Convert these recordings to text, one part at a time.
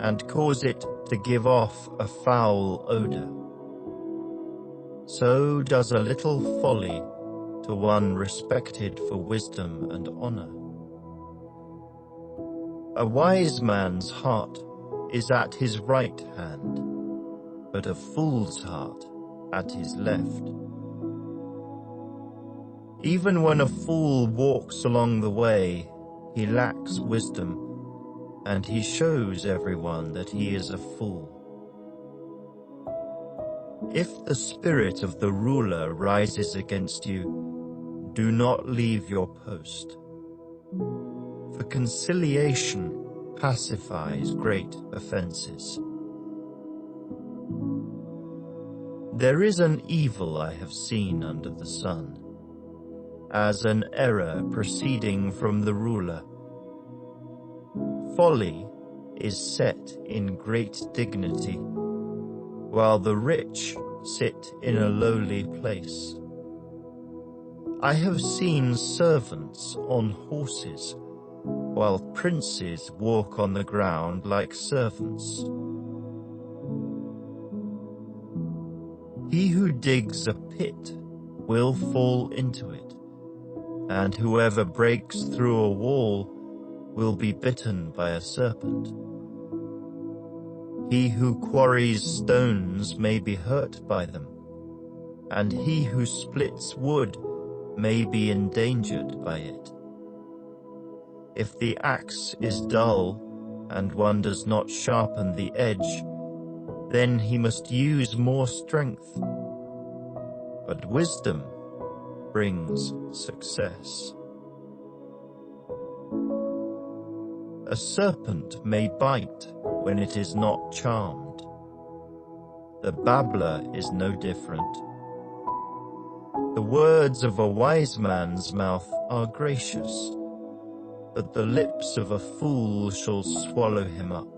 and cause it to give off a foul odor. So does a little folly to one respected for wisdom and honor. A wise man's heart is at his right hand, but a fool's heart at his left. Even when a fool walks along the way, he lacks wisdom, and he shows everyone that he is a fool. If the spirit of the ruler rises against you, do not leave your post. For conciliation pacifies great offenses. There is an evil I have seen under the sun, as an error proceeding from the ruler. Folly is set in great dignity, while the rich sit in a lowly place. I have seen servants on horses, while princes walk on the ground like servants. He who digs a pit will fall into it, and whoever breaks through a wall will be bitten by a serpent. He who quarries stones may be hurt by them, and he who splits wood may be endangered by it. If the axe is dull, and one does not sharpen the edge, then he must use more strength. But wisdom brings success. A serpent may bite when it is not charmed. The babbler is no different. The words of a wise man's mouth are gracious, but the lips of a fool shall swallow him up.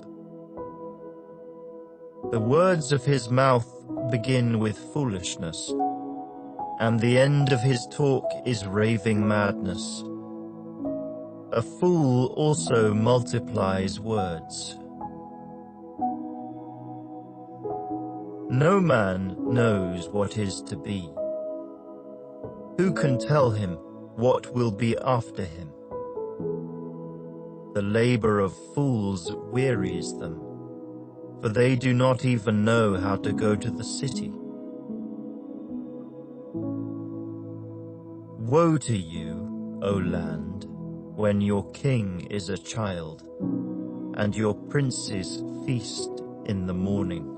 The words of his mouth begin with foolishness, and the end of his talk is raving madness. A fool also multiplies words. No man knows what is to be. Who can tell him what will be after him? The labor of fools wearies them, for they do not even know how to go to the city. Woe to you, O land, when your king is a child, and your princes feast in the morning.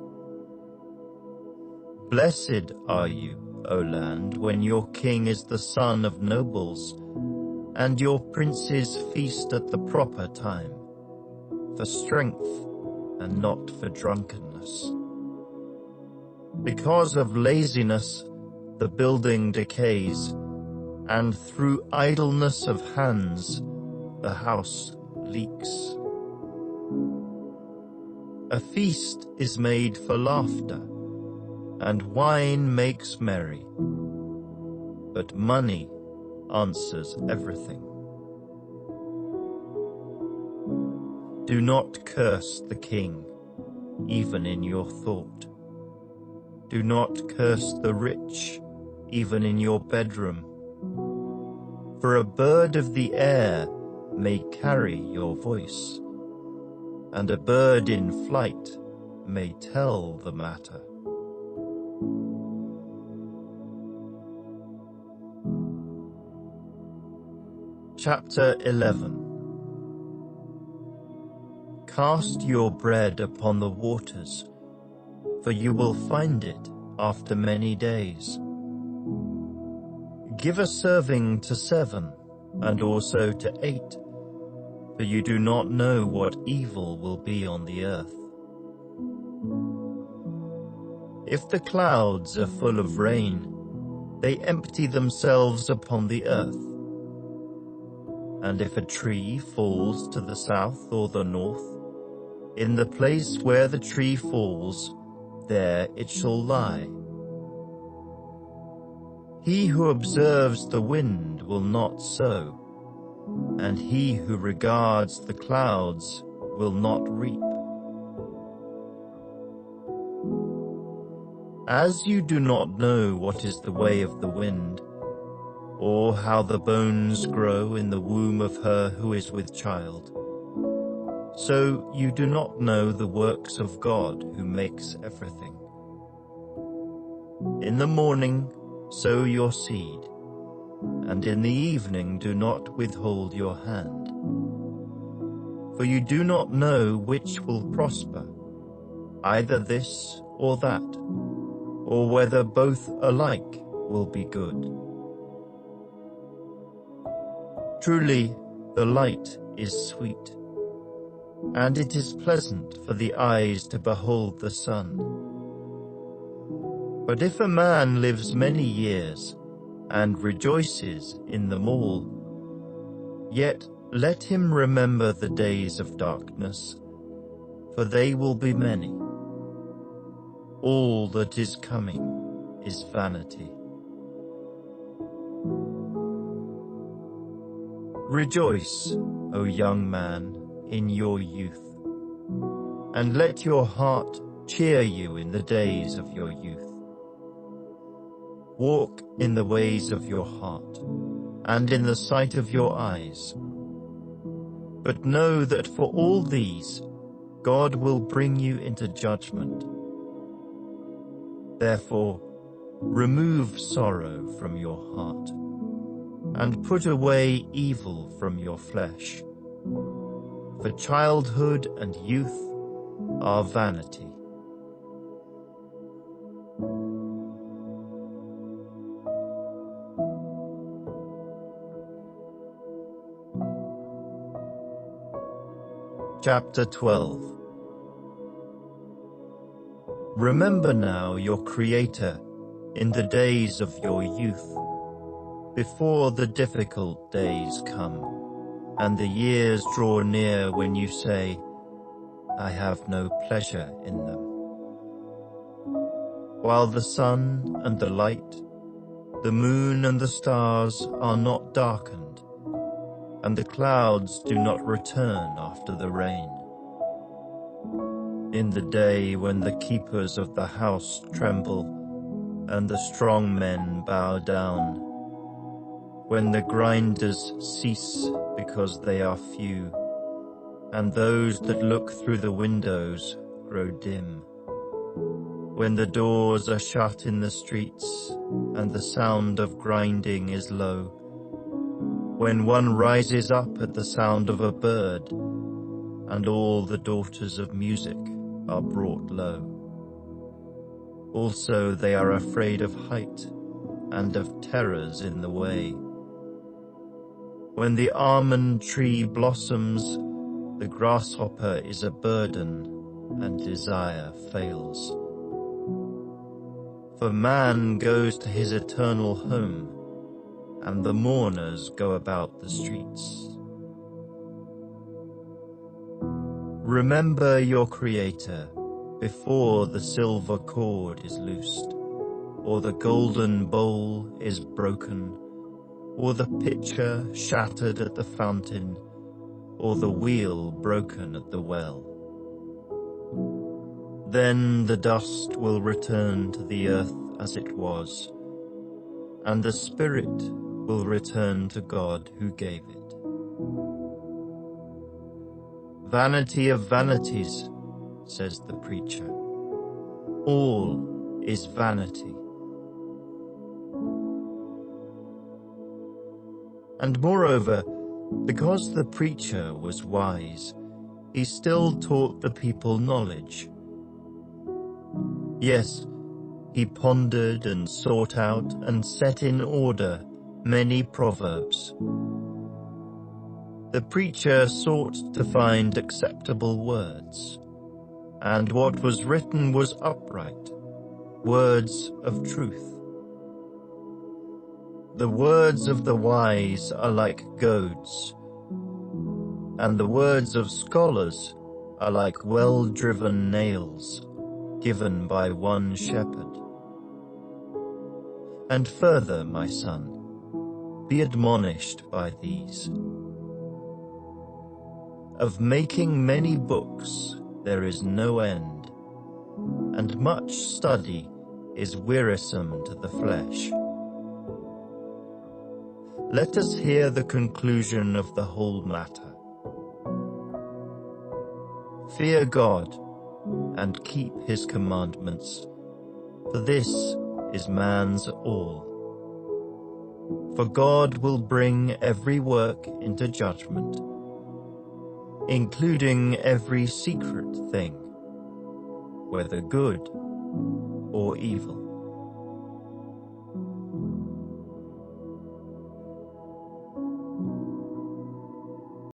Blessed are you, O land, when your king is the son of nobles, and your princes feast at the proper time, for strength and not for drunkenness. Because of laziness, the building decays, and through idleness of hands, the house leaks. A feast is made for laughter, and wine makes merry, but money answers everything. Do not curse the king, even in your thought. Do not curse the rich, even in your bedroom. For a bird of the air may carry your voice, and a bird in flight may tell the matter. Chapter 11. Cast your bread upon the waters, for you will find it after many days. Give a serving to 7, and also to 8, for you do not know what evil will be on the earth. If the clouds are full of rain, they empty themselves upon the earth. And if a tree falls to the south or the north, in the place where the tree falls, there it shall lie. He who observes the wind will not sow, and he who regards the clouds will not reap. As you do not know what is the way of the wind, or how the bones grow in the womb of her who is with child, so you do not know the works of God who makes everything. In the morning sow your seed, and in the evening do not withhold your hand. For you do not know which will prosper, either this or that, or whether both alike will be good. Truly, the light is sweet, and it is pleasant for the eyes to behold the sun. But if a man lives many years, and rejoices in them all, yet let him remember the days of darkness, for they will be many. All that is coming is vanity. Rejoice, O young man, in your youth, and let your heart cheer you in the days of your youth. Walk in the ways of your heart, and in the sight of your eyes. But know that for all these, God will bring you into judgment. Therefore, remove sorrow from your heart, and put away evil from your flesh. For childhood and youth are vanity. Chapter 12. Remember now your Creator in the days of your youth, before the difficult days come, and the years draw near when you say, I have no pleasure in them. While the sun and the light, the moon and the stars are not darkened, and the clouds do not return after the rain. In the day when the keepers of the house tremble, and the strong men bow down, when the grinders cease because they are few, and those that look through the windows grow dim, when the doors are shut in the streets, and the sound of grinding is low, when one rises up at the sound of a bird, and all the daughters of music are brought low. Also they are afraid of height, and of terrors in the way. When the almond tree blossoms, the grasshopper is a burden, and desire fails. For man goes to his eternal home, and the mourners go about the streets. Remember your Creator before the silver cord is loosed, or the golden bowl is broken, or the pitcher shattered at the fountain, or the wheel broken at the well. Then the dust will return to the earth as it was, and the spirit will return to God who gave it. Vanity of vanities, says the preacher. All is vanity. And moreover, because the preacher was wise, he still taught the people knowledge. Yes, he pondered and sought out and set in order many proverbs. The preacher sought to find acceptable words, and what was written was upright, words of truth. The words of the wise are like goads, and the words of scholars are like well-driven nails, given by one shepherd. And further, my son, be admonished by these. Of making many books there is no end, and much study is wearisome to the flesh. Let us hear the conclusion of the whole matter. Fear God, and keep his commandments, for this is man's all. For God will bring every work into judgment, including every secret thing, whether good or evil.